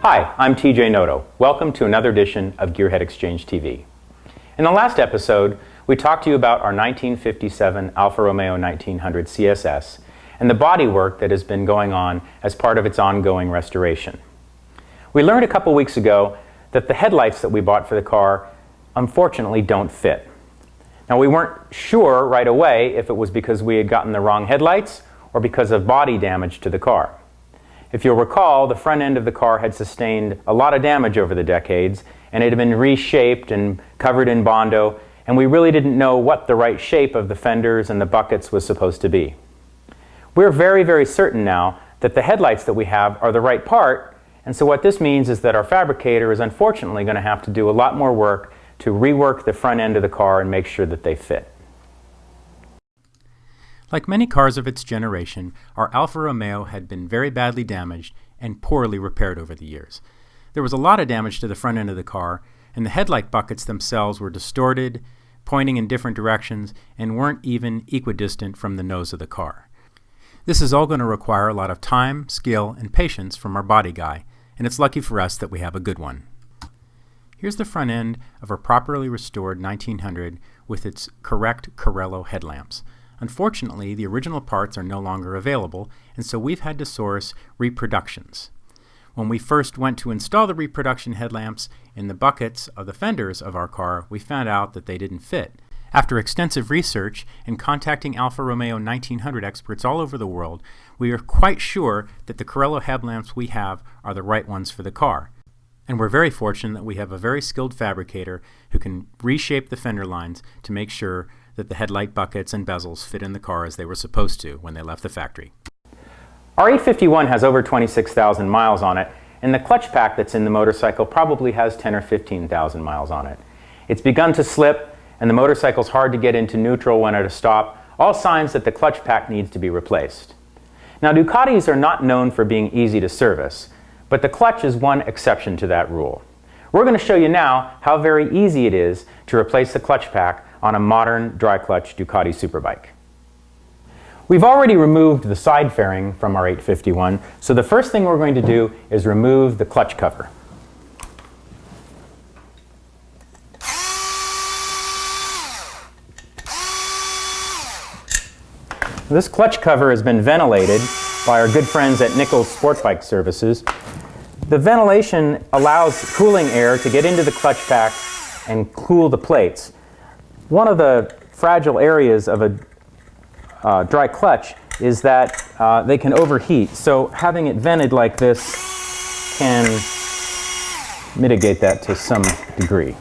Hi, I'm TJ Noto. Welcome to another edition of GearheadExchange TV. In the last episode, we talked to you about our 1957 Alfa Romeo 1900 CSS and the bodywork that has been going on as part of its ongoing restoration. We learned a couple weeks ago that the headlights that we bought for the car unfortunately don't fit. Now, we weren't sure right away if it was because we had gotten the wrong headlights or because of body damage to the car. If you'll recall, the front end of the car had sustained a lot of damage over the decades, and it had been reshaped and covered in Bondo, and we really didn't know what the right shape of the fenders and the buckets was supposed to be. We're very, very certain now that the headlights that we have are the right part, and so what this means is that our fabricator is unfortunately going to have to do a lot more work to rework the front end of the car and make sure that they fit. Like many cars of its generation, our Alfa Romeo had been very badly damaged and poorly repaired over the years. There was a lot of damage to the front end of the car, and the headlight buckets themselves were distorted, pointing in different directions, and weren't even equidistant from the nose of the car. This is all going to require a lot of time, skill, and patience from our body guy, and it's lucky for us that we have a good one. Here's the front end of our properly restored 1900 with its correct Corello headlamps. Unfortunately, the original parts are no longer available, and so we've had to source reproductions. When we first went to install the reproduction headlamps in the buckets of the fenders of our car, we found out that they didn't fit. After extensive research and contacting Alfa Romeo 1900 experts all over the world, we are quite sure that the Corello headlamps we have are the right ones for the car. And we're very fortunate that we have a very skilled fabricator who can reshape the fender lines to make sure that the headlight buckets and bezels fit in the car as they were supposed to when they left the factory. Our 851 has over 26,000 miles on it, and the clutch pack that's in the motorcycle probably has 10 or 15,000 miles on it. It's begun to slip, and the motorcycle's hard to get into neutral when at a stop, all signs that the clutch pack needs to be replaced. Now, Ducatis are not known for being easy to service, but the clutch is one exception to that rule. We're going to show you now how very easy it is to replace the clutch pack on a modern dry clutch Ducati Superbike. We've already removed the side fairing from our 851, so the first thing we're going to do is remove the clutch cover. This clutch cover has been ventilated by our good friends at Nichols Sport Bike Services. The ventilation allows cooling air to get into the clutch pack and cool the plates. One of the fragile areas of a dry clutch is that they can overheat, so having it vented like this can mitigate that to some degree.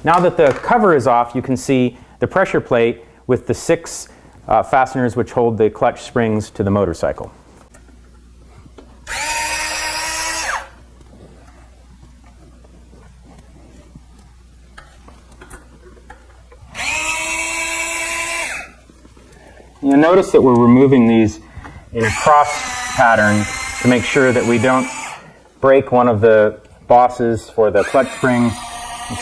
Now that the cover is off, you can see the pressure plate with the 6 fasteners which hold the clutch springs to the motorcycle. You'll notice that we're removing these in a cross pattern to make sure that we don't break one of the bosses for the clutch springs,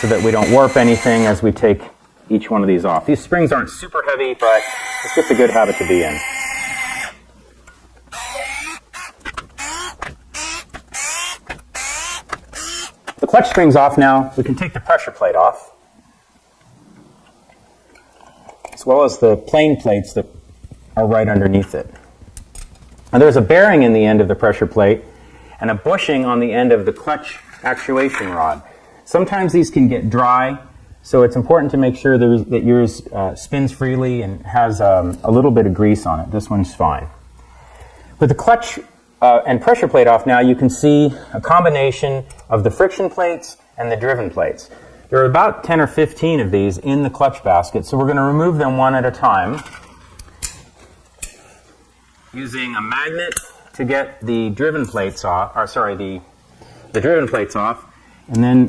so that we don't warp anything as we take each one of these off. These springs aren't super heavy, but it's just a good habit to be in. The clutch spring's off now. We can take the pressure plate off, as well as the plain plates that are right underneath it. Now, there's a bearing in the end of the pressure plate and a bushing on the end of the clutch actuation rod. Sometimes these can get dry, so it's important to make sure that yours spins freely and has a little bit of grease on it. This one's fine. With the clutch and pressure plate off now, you can see a combination of the friction plates and the driven plates. There are about 10 or 15 of these in the clutch basket, so we're going to remove them one at a time, using a magnet to get the driven plates off, the driven plates off, and then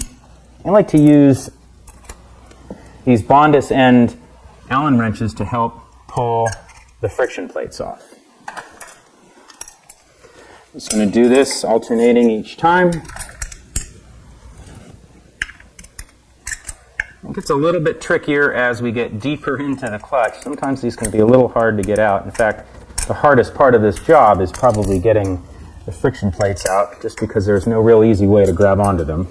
I like to use these Bondus end Allen wrenches to help pull the friction plates off. I'm just going to do this alternating each time. It gets a little bit trickier as we get deeper into the clutch. Sometimes these can be a little hard to get out. In fact, the hardest part of this job is probably getting the friction plates out, just because there's no real easy way to grab onto them.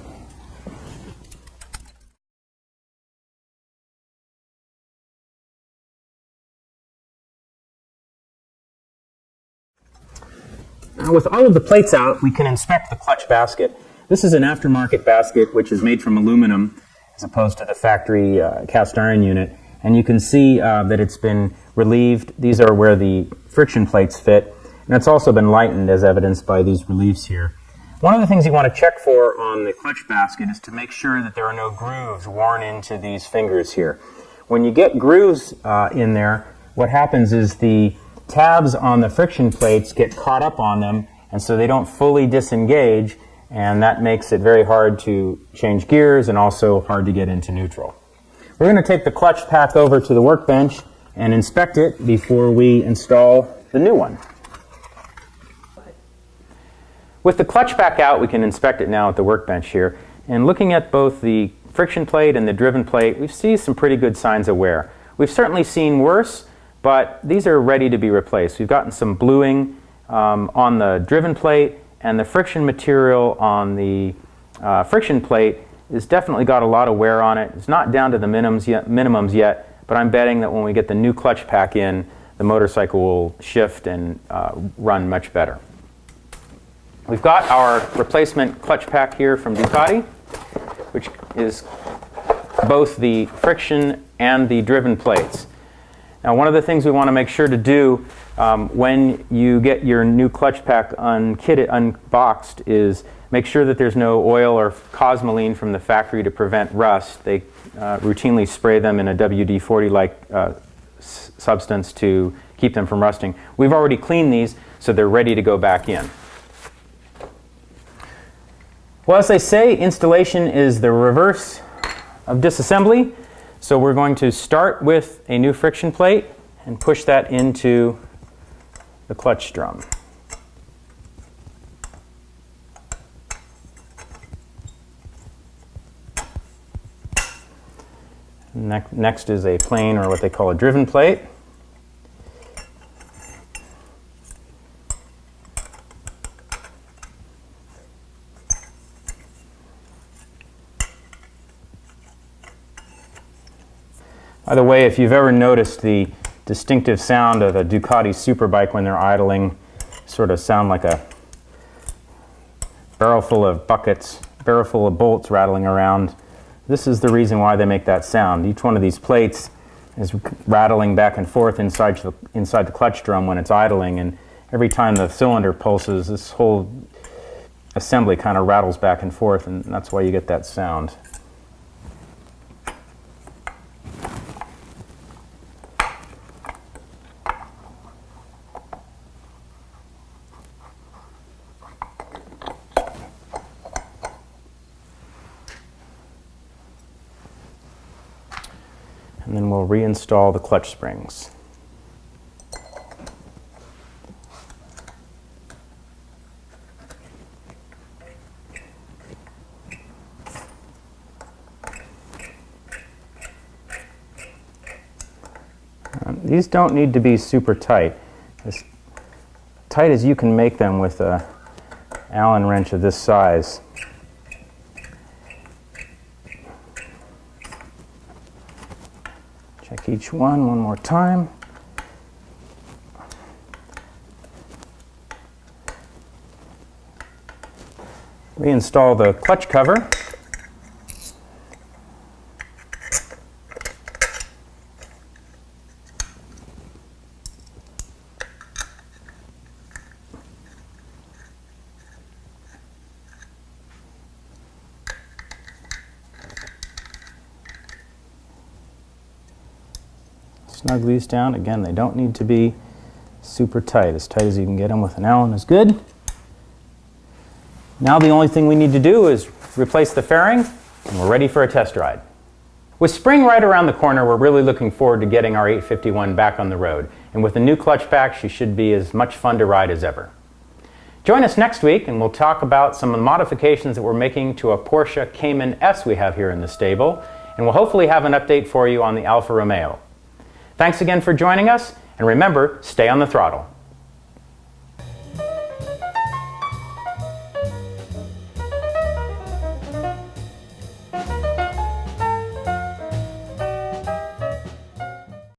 Now, with all of the plates out, we can inspect the clutch basket. This is an aftermarket basket which is made from aluminum as opposed to the factory cast iron unit. And you can see that it's been relieved. These are where the friction plates fit. And it's also been lightened, as evidenced by these reliefs here. One of the things you want to check for on the clutch basket is to make sure that there are no grooves worn into these fingers here. When you get grooves in there, what happens is the tabs on the friction plates get caught up on them, and so they don't fully disengage, and that makes it very hard to change gears and also hard to get into neutral. We're going to take the clutch pack over to the workbench and inspect it before we install the new one. With the clutch pack out, we can inspect it now at the workbench here. And looking at both the friction plate and the driven plate, we see some pretty good signs of wear. We've certainly seen worse, but these are ready to be replaced. We've gotten some bluing on the driven plate, and the friction material on the friction plate has definitely got a lot of wear on it. It's not down to the minimums yet, but I'm betting that when we get the new clutch pack in, the motorcycle will shift and run much better. We've got our replacement clutch pack here from Ducati, which is both the friction and the driven plates. Now, one of the things we want to make sure to do when you get your new clutch pack unboxed is make sure that there's no oil or cosmoline from the factory to prevent rust. They routinely spray them in a WD-40-like substance to keep them from rusting. We've already cleaned these, so they're ready to go back in. Well, as they say, installation is the reverse of disassembly. So we're going to start with a new friction plate and push that into the clutch drum. Next is a plain, or what they call a driven plate. By the way, if you've ever noticed the distinctive sound of a Ducati Superbike when they're idling, sort of sound like a barrel full of buckets, barrel full of bolts rattling around, this is the reason why they make that sound. Each one of these plates is rattling back and forth inside the clutch drum when it's idling, and every time the cylinder pulses, this whole assembly kind of rattles back and forth, and that's why you get that sound. And then we'll reinstall the clutch springs. These don't need to be super tight. As tight as you can make them with an Allen wrench of this size. Check each one more time. Reinstall the clutch cover. Snug these down. Again, they don't need to be super tight. As tight as you can get them with an Allen is good. Now the only thing we need to do is replace the fairing, and we're ready for a test ride. With spring right around the corner, we're really looking forward to getting our 851 back on the road. And with a new clutch pack, she should be as much fun to ride as ever. Join us next week, and we'll talk about some of the modifications that we're making to a Porsche Cayman S we have here in the stable, and we'll hopefully have an update for you on the Alfa Romeo. Thanks again for joining us, and remember, stay on the throttle.